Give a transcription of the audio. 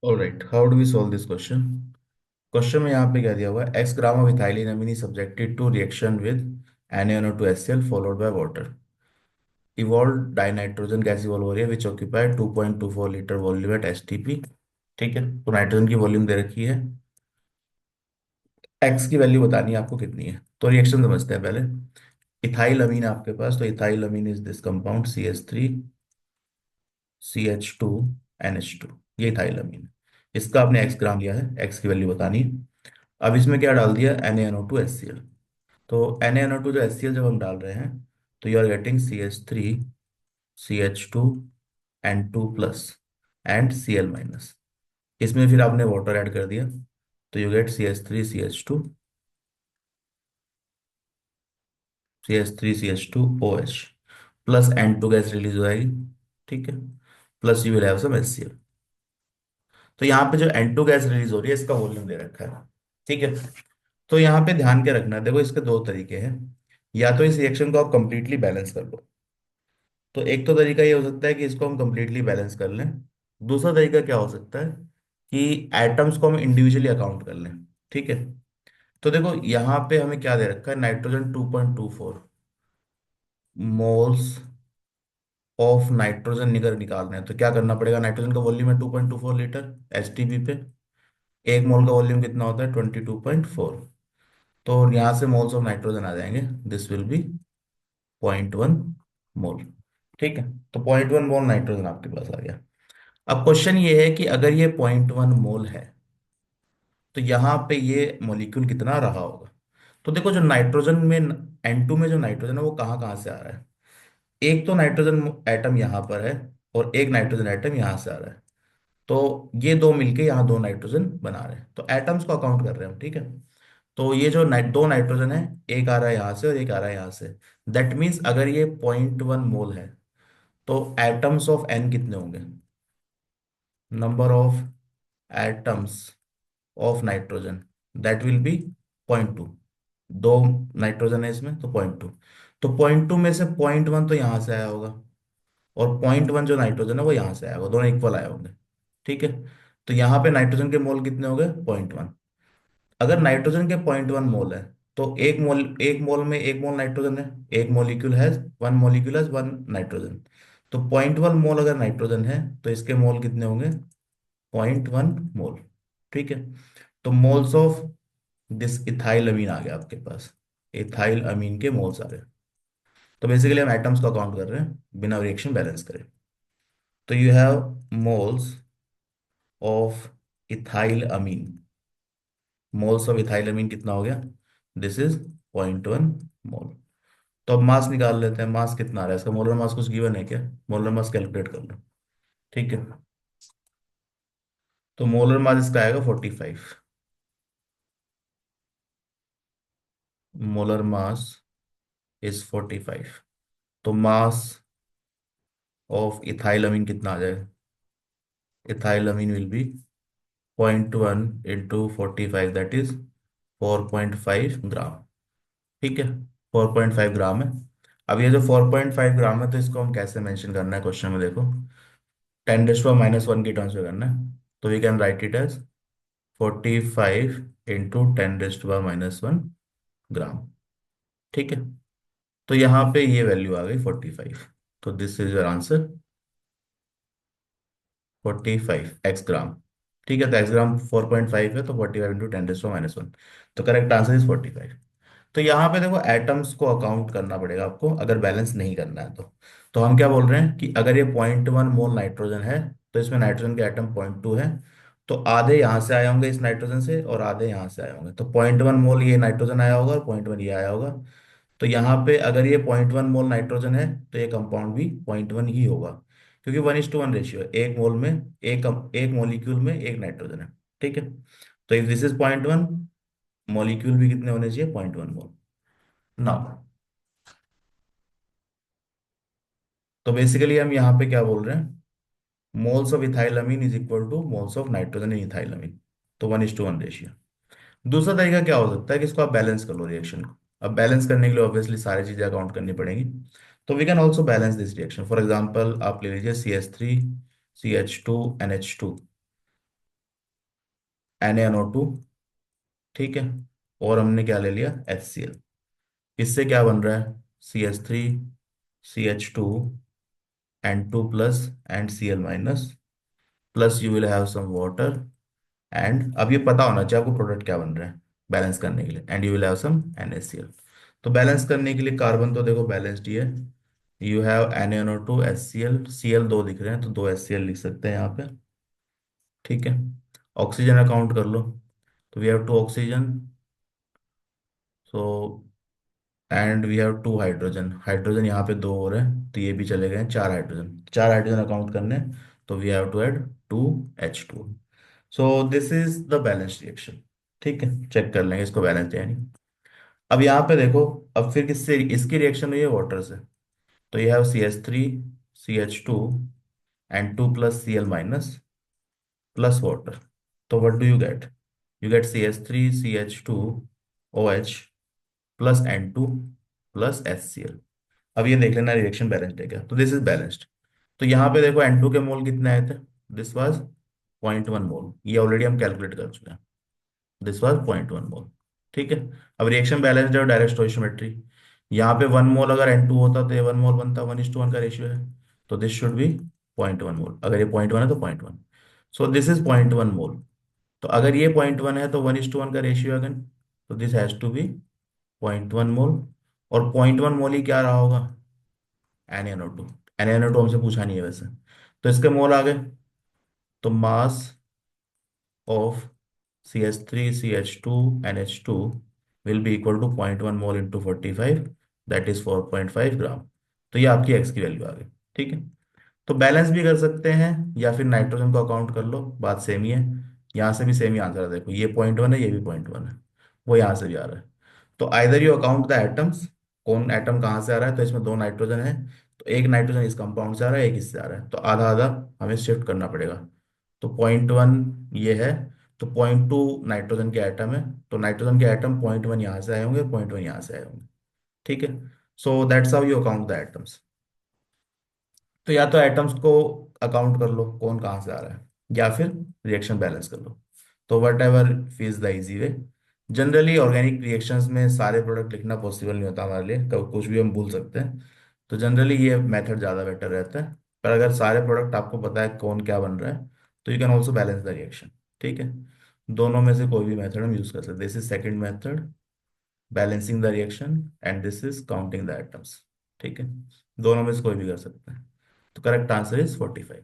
Alright, how do we solve this question? Question में यहाँ पे क्या दिया हुआ है, x gram of ethylene amine subjected to reaction with NaNO2HCl followed by water. Evolve dinitrogen gas evolve हो रही है which occupy 2.24 litre volume at STP। ठीक है, तो नाइट्रोजन की वॉल्यूम दे रखी है, एक्स की वैल्यू बतानी है आपको कितनी है। तो रिएक्शन समझते हैं पहले। इथाइल अमीन है आपके पास, तो ethyl amine is this compound CH3CH2NH2। ये इथाइल अमीन है। इसका आपने एक्स ग्राम लिया है, एक्स की वैल्यू बतानी है। अब इसमें क्या डाल दिया, NaNO2HCl। तो NaNO2 जो HCl जब हम डाल रहे हैं, तो you are getting CH3CH2N2 plus and Cl minus. इसमें फिर आपने वाटर ऐड कर दिया, तो you get CH3CH2OH plus N2 gas release हो जाएगी। ठीक है, plus you will have some HCl। तो यहाँ पे जो N2 गैस रिलीज हो रही है, इसका वॉल्यूम दे रखा है। ठीक है, तो यहाँ पे ध्यान के रखना है, देखो इसके दो तरीके हैं। या तो इस रिएक्शन को आप कंप्लीटली बैलेंस कर लो, तो एक तो तरीका ये हो सकता है कि इसको हम कंप्लीटली बैलेंस कर लें। दूसरा तरीका क्या हो सकता है कि एटम्स को हम इंडिविजुअली अकाउंट कर लें। ठीक है, तो देखो यहाँ पे हमें क्या दे रखा है, नाइट्रोजन 2.24 मोल्स ऑफ नाइट्रोजन निगर निकालना है। तो क्या करना पड़ेगा, नाइट्रोजन का वॉल्यूम है 2.24 लीटर STP पे। एक मोल का वॉल्यूम कितना होता है, 22.4। तो यहाँ से मोल्स ऑफ नाइट्रोजन आ जाएंगे, दिस विल बी 0.1 मोल। ठीक है, तो 0.1 मोल नाइट्रोजन आपके पास आ गया। अब क्वेश्चन ये है कि अगर ये 0.1 मोल है, तो यहाँ पे ये मॉलिक्यूल कितना रहा होगा। तो देखो जो नाइट्रोजन में, N2 में जो नाइट्रोजन है वो कहाँ कहाँ से आ रहा है। एक तो नाइट्रोजन एटम यहाँ पर है, और एक नाइट्रोजन एटम यहाँ से आ रहा है। तो ये दो मिलके यहाँ दो नाइट्रोजन बना रहे हैं, तो एटम्स को अकाउंट कर रहे हैं हम। ठीक है, तो ये जो दो नाइट्रोजन है, एक आ रहा है यहाँ से और एक आ रहा है यहाँ से। दैट मीन्स अगर ये 0.1 मोल है, तो एटम्स ऑफ N कितने होंगे, number of atoms of nitrogen, that will be 0.2। दो नाइट्रोजन है इसमें, तो 0.2। तो 0.2 में से 0.1 तो यहाँ से आया होगा, और 0.1 जो नाइट्रोजन है वो यहाँ से आया होगा, दोनों इक्वल आए होंगे। ठीक है, तो यहाँ पे नाइट्रोजन के मोल कितने हो गए, 0.1। अगर नाइट्रोजन के 0.1 मोल है, तो एक मोल में एक मोल नाइट्रोजन है, एक मोलिक्यूल है, वन मोलिक्यूल है वन नाइट्रोजन। तो 0.1 मोल अगर नाइट्रोजन है, तो इसके मोल कितने होंगे, 0.1 मोल। ठीक है, तो मोल्स ऑफ दिस इथाइल अमीन आ गया आपके पास, इथाइल अमीन के मोल्स आ गए। तो बेसिकली हम एटम्स को काउंट कर रहे हैं बिना रिएक्शन बैलेंस करे। तो you have moles of ethyl amine, moles of ethyl amine कितना हो गया, दिस इज 0.1 मोल। तो अब मास निकाल लेते हैं, मास कितना आ रहा है इसका, मोलर मास कुछ गिवन है क्या, मोलर मास कैलकुलेट कर लो। ठीक है, तो मोलर मास इसका आएगा 45। Molar mass is 45। तो मास ऑफ इथाइल अमीन कितना आ जाएगा, ethyl amine will be 0.1 × 45, that is 4.5 gram. ठीक है, 4.5 ग्राम है। अब ये जो 4.5 ग्राम है, तो इसको हम कैसे मेंशन करना है क्वेश्चन में, देखो 10⁻⁻1 की टर्म्स में करना है। तो we can write it as 45 × 10⁻⁻1 gram. ठीक है, तो यहाँ पे ये वैल्यू आ गई 45। तो this is your answer, 45 x gram. ठीक है, तो एक्स ग्राम 4.5 है, तो 45 × 10⁻⁻1। तो करेक्ट आंसर इज 45। तो यहाँ पे देखो एटम्स को अकाउंट करना पड़ेगा आपको अगर बैलेंस नहीं करना है तो हम क्या बोल रहे हैं कि अगर ये 0.1 मोल नाइट्रोजन है, तो इसमें नाइट्रोजन के एटम 0.2 है। तो आधे यहाँ से आए होंगे इस नाइट्रोजन से, और आधे यहाँ से आए होंगे, तो 0.1 मोल ये नाइट्रोजन आया होगा और 0.1 ये आया होगा। तो यहाँ पे अगर ये 0.1 मोल नाइट्रोजन है, तो ये कंपाउंड भी 0.1 ही होगा, क्योंकि 1:1 रेशियो है, एक मोल में एक मोलिक्यूल में एक नाइट्रोजन है। ठीक है, तो इफ दिस इज 0.1, मॉलिक्यूल भी कितने होने चाहिए, 0.1 मोल। नाउ, तो बेसिकली हम यहाँ पे क्या बोल रहे हैं, moles of ethylamine is equal to moles of nitrogen in ethylamine. तो 1:1 रेशियो। दूसरा तरीका क्या हो सकता है कि इसको आप बैलेंस कर लो रिएक्शन को। अब बैलेंस करने के लिए ऑब्वियसली सारी चीजें अकाउंट करनी पड़ेंगी। तो we can also balance this reaction. For example आप ले लीजिए CH3CH2NH2। Na NO2, ठीक है। और हमने क्या ले लिया, HCl। इससे क्या बन रहा है, CH3 CH2 N2 plus and Cl minus, plus you will have some water, and अब ये पता होना चाहिए आपको प्रोडक्ट क्या बन रहा है बैलेंस करने के लिए, and you will have some NaCl। तो बैलेंस करने के लिए कार्बन तो देखो बैलेंस्ड ही है, you have Na NO2 HCl, Cl 2 दिख रहे हैं तो 2 HCl लिख सकते हैं यहाँ पे, ठीक है। ऑक्सीजन अकाउंट कर लो, तो we have 2 oxygen, so and we have 2 hydrogen, hydrogen यहाँ पे 2 हो रहे हैं तो ये भी चले गए, 4 हाइड्रोजन, 4 हाइड्रोजन अकाउंट करने हैं, तो we have to add 2H2। So this is the balance reaction, ठीक है। चेक कर लेंगे इसको बैलेंस है या नहीं। अब यहाँ पे देखो, अब फिर किससे इसकी रिएक्शन हुई है, वाटर से। तो ये have CH3 CH2 N2 plus Cl minus plus water, तो what do you get CH3 CH2 OH plus N2 plus HCl। अब ये देख लेना रिएक्शन बैलेंस्ड है क्या, तो दिस इज बैलेंस्ड। तो यहाँ पे देखो N2 के मोल कितने आए थे, दिस वाज 0.1 मोल, ये ऑलरेडी हम कैलकुलेट कर चुके हैं, दिस वाज 0.1 मोल, ठीक है। अब रिएक्शन बैलेंस्ड है और डायरेक्ट स्टोइशियोमेट्री, यहाँ पे 1 मोल अगर N2 होता तो ये 1 मोल बनता, 1:1 का रेशियो है, तो दिस शुड बी 0.1 मोल, अगर ये 0.1 है तो 0.1, सो दिस इज 0.1 मोल। तो अगर ये 0.1 है तो 1:1 का रेशियो अगन, तो दिस हैज टू बी 0.1 मोल। और 0.1 मोल ही क्या रहा होगा, NaNO2। NaNO2 हमसे पूछा नहीं है वैसे, तो इसके मोल आ गए। तो mass of CH3 CH2 NH2 will be equal to 0.1 mole into 45, that is 4.5 gram. तो ये आपकी एक्स की वैल्यू आ गई, ठीक है। तो बैलेंस भी कर सकते हैं या फिर नाइट्रोजन को अकाउंट कर लो, बात सेम ही है। यहाँ से भी सेम ही आंसर है, देखो ये 0.1 है, ये भी 0.1 है, वो यहाँ से भी आ रहा है। तो either you account the atoms, कौन एटम कहाँ से आ रहा है, तो इसमें 2 नाइट्रोजन है, तो एक नाइट्रोजन इस कंपाउंड से आ रहा है, एक इससे आ रहा है, तो आधा आधा हमें शिफ्ट करना पड़ेगा। तो 0.1 ये है, तो 0.2 नाइट्रोजन के एटम है, तो नाइट्रोजन के एटम 0.1 यहाँ से आए होंगे, 0.1 यहाँ से आए होंगे, ठीक है। So that's how you account the atoms. तो या तो एटम्स को अकाउंट कर लो कौन कहाँ से आ रहा है, या फिर रिएक्शन बैलेंस कर लो, तो what ever is the easy way. Generally organic reactions में सारे प्रोडक्ट लिखना पॉसिबल नहीं होता हमारे लिए, कभी कुछ भी हम भूल सकते हैं, तो जनरली ये मेथड ज़्यादा बेटर रहता है। पर अगर सारे प्रोडक्ट आपको पता है कौन क्या बन रहा है, तो you can also balance the reaction, ठीक है। दोनों में से कोई भी मेथड हम यूज़ कर सकते हैं, this is second method, balancing the reaction, and this is counting the atoms, ठीक है। दोनों में से कोई भी कर सकते हैं। तो करेक्ट आंसर इज 45।